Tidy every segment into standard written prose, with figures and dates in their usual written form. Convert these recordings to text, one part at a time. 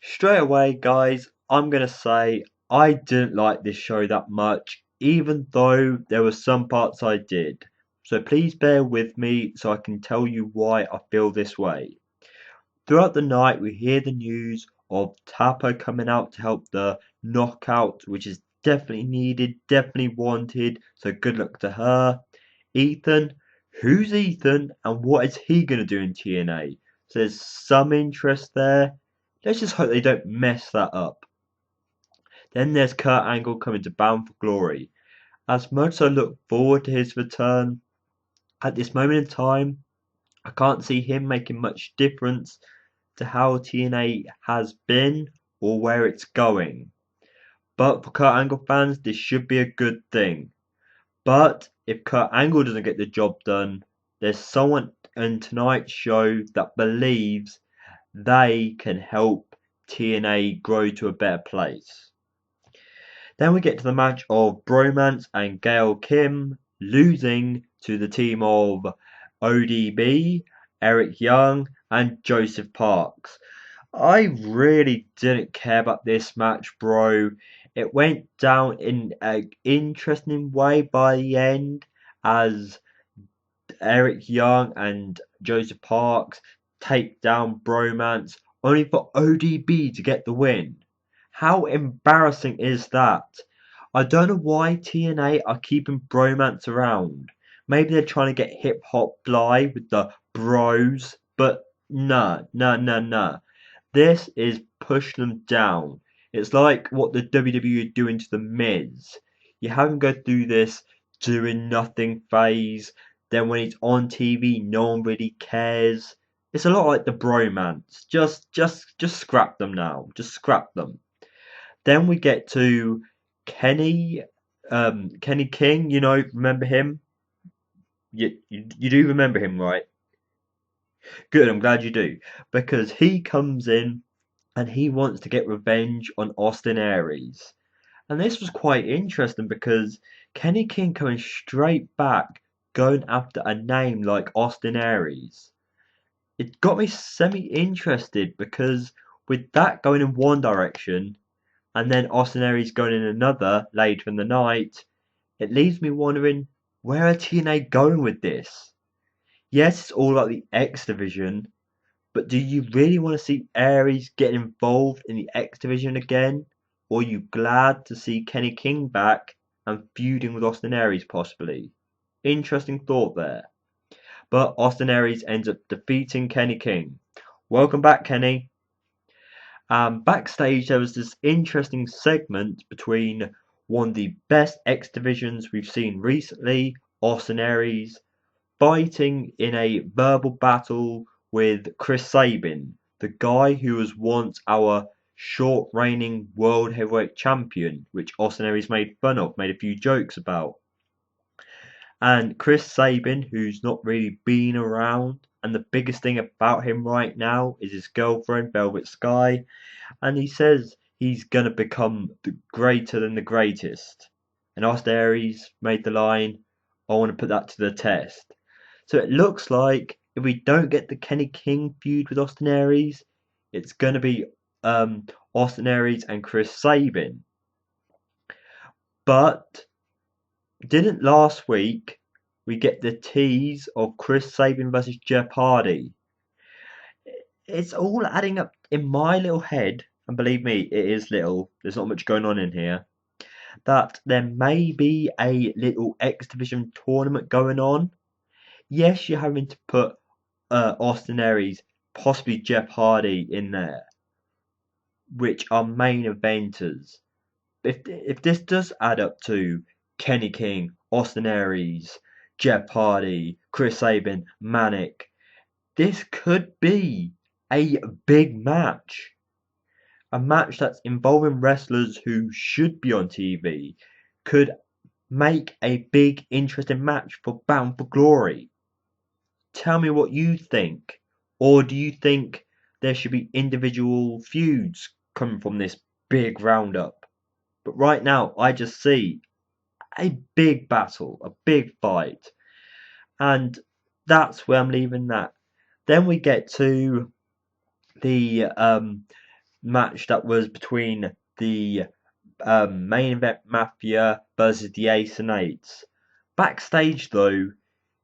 Straight away, guys, I'm gonna say I didn't like this show that much, even though there were some parts I did. So please bear with me so I can tell you why I feel this way. Throughout the night, we hear the news of Tapper coming out to help the knockout, which is definitely needed, definitely wanted, so good luck to her. Ethan, who's Ethan and what is he going to do in TNA? So there's some interest there. Let's just hope they don't mess that up. Then there's Kurt Angle coming to Bound for Glory. As much as I look forward to his return, at this moment in time, I can't see him making much difference to how TNA has been or where it's going. But for Kurt Angle fans, this should be a good thing. But if Kurt Angle doesn't get the job done, there's someone in tonight's show that believes they can help TNA grow to a better place. Then we get to the match of Bromance and Gail Kim losing to the team of ODB, Eric Young, and Joseph Parks. I really didn't care about this match, bro. It went down in an interesting way by the end as Eric Young and Joseph Parks take down Bromance only for ODB to get the win. How embarrassing is that? I don't know why TNA are keeping Bromance around. Maybe they're trying to get hip hop fly with the bros, but nah, nah, nah, nah. This is push them down. It's like what the WWE are doing to the Miz. You have him go through this doing nothing phase. Then when he's on TV, no one really cares. It's a lot like the bromance. Just scrap them now. Just scrap them. Then we get to Kenny, Kenny King. You know, remember him? You do remember him, right? Good. I'm glad you do because he comes in and he wants to get revenge on Austin Aries. And this was quite interesting because Kenny King coming straight back, going after a name like Austin Aries. It got me semi interested because with that going in one direction and then Austin Aries going in another later in the night, it leaves me wondering where are TNA going with this? Yes, it's all about the X division, but do you really want to see Aries get involved in the X Division again? Or are you glad to see Kenny King back and feuding with Austin Aries possibly? Interesting thought there. But Austin Aries ends up defeating Kenny King. Welcome back, Kenny. Backstage, there was this interesting segment between one of the best X Divisions we've seen recently, Austin Aries, fighting in a verbal battle with Chris Sabin, the guy who was once our short reigning world heavyweight champion, which Austin Aries made fun of, made a few jokes about. And Chris Sabin, who's not really been around, and the biggest thing about him right now is his girlfriend, Velvet Sky, and he says he's gonna become the greater than the greatest. And Austin Aries made the line, I want to put that to the test. So it looks like if we don't get the Kenny King feud with Austin Aries, it's going to be Austin Aries and Chris Sabin. But didn't last week we get the tease of Chris Sabin versus Jeff Hardy? It's all adding up in my little head, and believe me, it is little. There's not much going on in here. That there may be a little X Division tournament going on. Yes, you're having to put Austin Aries, possibly Jeff Hardy in there, which are main eventers. If this does add up to Kenny King, Austin Aries, Jeff Hardy, Chris Sabin, Manic, this could be a big match. A match that's involving wrestlers who should be on TV could make a big, interesting match for Bound for Glory. Tell me what you think. Or do you think there should be individual feuds coming from this big roundup? But right now, I just see a big battle, a big fight. And that's where I'm leaving that. Then we get to the match that was between the main event Mafia versus the Ace and Eights. Backstage, though,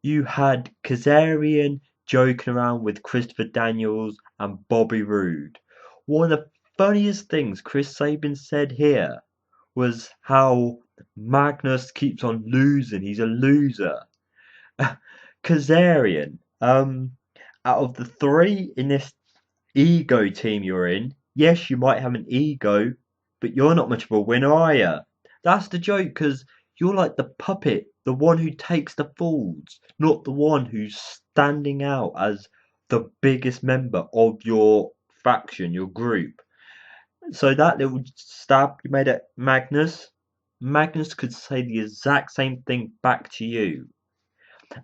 you had Kazarian joking around with Christopher Daniels and Bobby Roode. One of the funniest things Chris Sabin said here was how Magnus keeps on losing. He's a loser. Kazarian, out of the three in this ego team you're in, yes, you might have an ego, but you're not much of a winner, are you? That's the joke, because you're like the puppet, the one who takes the falls, not the one who's standing out as the biggest member of your faction, your group. So that little stab you made at Magnus could say the exact same thing back to you.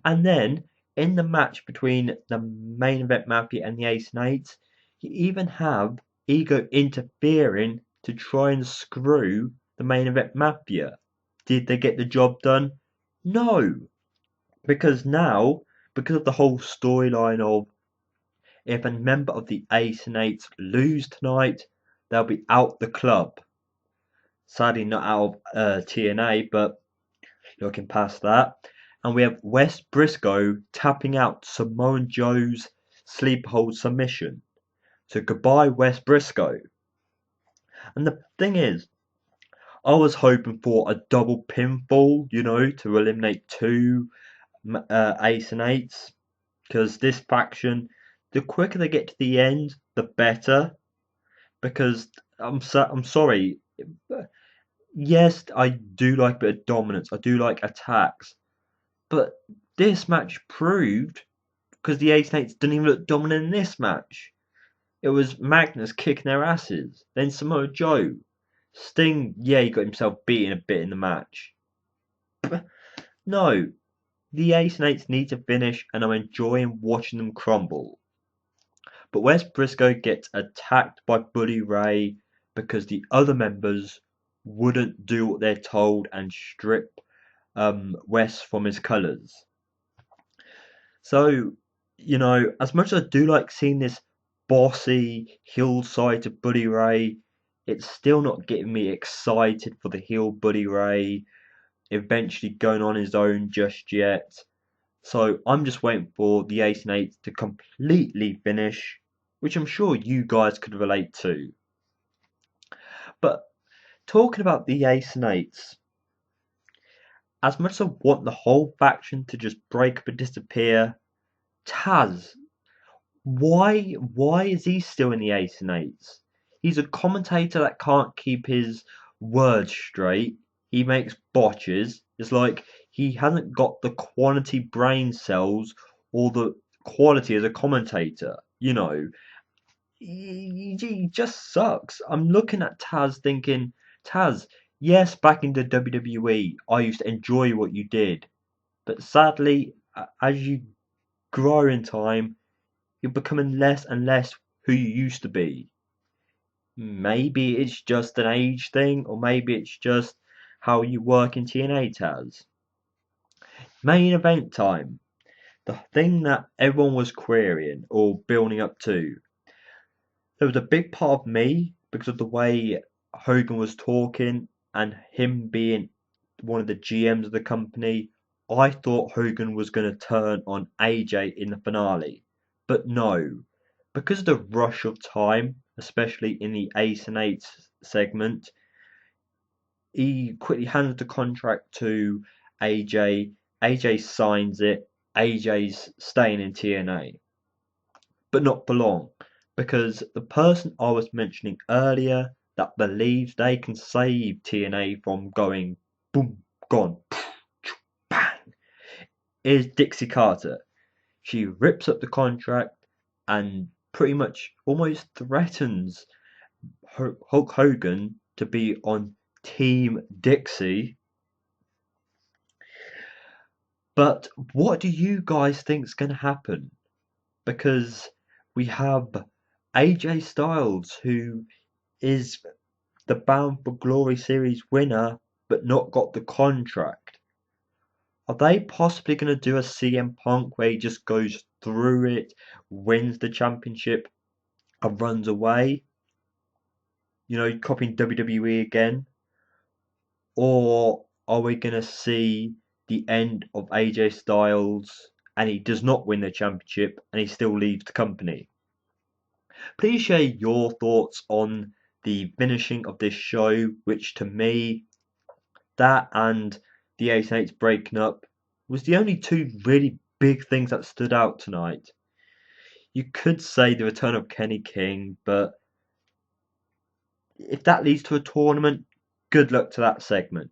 And then in the match between the main event Mafia and the Ace and Eights, you even have Ego interfering to try and screw the main event Mafia. Did they get the job done? No, because now, because of the whole storyline of if a member of the Ace and Eights lose tonight, they'll be out the club. Sadly, not out of TNA, but looking past that. And we have Wes Briscoe tapping out Samoa Joe's sleeper hold submission. So goodbye, Wes Briscoe. And the thing is, I was hoping for a double pinfall, to eliminate two Ace and Eights. Because this faction, the quicker they get to the end, the better. Because I'm sorry. Yes, I do like a bit of dominance. I do like attacks. But this match proved, because the Ace and Eights didn't even look dominant in this match. It was Magnus kicking their asses. Then Samoa Joe. Sting, yeah, he got himself beaten a bit in the match. But no, the Ace and Eights need to finish, and I'm enjoying watching them crumble. But Wes Briscoe gets attacked by Bully Ray because the other members wouldn't do what they're told and strip Wes from his colours. So, as much as I do like seeing this bossy heel side to Buddy Ray, it's still not getting me excited for the heel Buddy Ray eventually going on his own just yet. So I'm just waiting for the Ace and Eights to completely finish, which I'm sure you guys could relate to. But talking about the Ace and Eights, as much as I want the whole faction to just break up and disappear, Taz, why is he still in the Ace and Eights? He's a commentator that can't keep his words straight. He makes botches. It's like he hasn't got the quality brain cells or the quality as a commentator. He just sucks. I'm looking at Taz thinking, Taz, yes, back in the WWE, I used to enjoy what you did. But sadly, as you grow in time, you're becoming less and less who you used to be. Maybe it's just an age thing, or maybe it's just how you work in TNA, Taz. Main event time. The thing that everyone was querying or building up to. There was a big part of me, because of the way Hogan was talking and him being one of the GMs of the company, I thought Hogan was going to turn on AJ in the finale. But no, because of the rush of time, especially in the Ace and Eights segment, he quickly hands the contract to AJ. AJ signs it. AJ's staying in TNA. But not for long, because the person I was mentioning earlier that believes they can save TNA from going boom, gone, bang, is Dixie Carter. She rips up the contract and pretty much almost threatens Hulk Hogan to be on Team Dixie. But what do you guys think is going to happen? Because we have AJ Styles, who is the Bound for Glory series winner, but not got the contract. Are they possibly going to do a CM Punk where he just goes through it, wins the championship, and runs away? copying WWE again? Or are we going to see the end of AJ Styles and he does not win the championship and he still leaves the company? Please share your thoughts on the finishing of this show, which to me, that and the Ace and Eights breaking up was the only two really big things that stood out tonight. You could say the return of Kenny King, but if that leads to a tournament, good luck to that segment.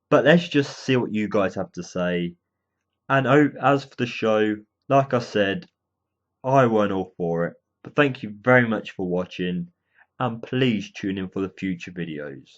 But let's just see what you guys have to say. And as for the show, like I said, I weren't all for it. But thank you very much for watching, and please tune in for the future videos.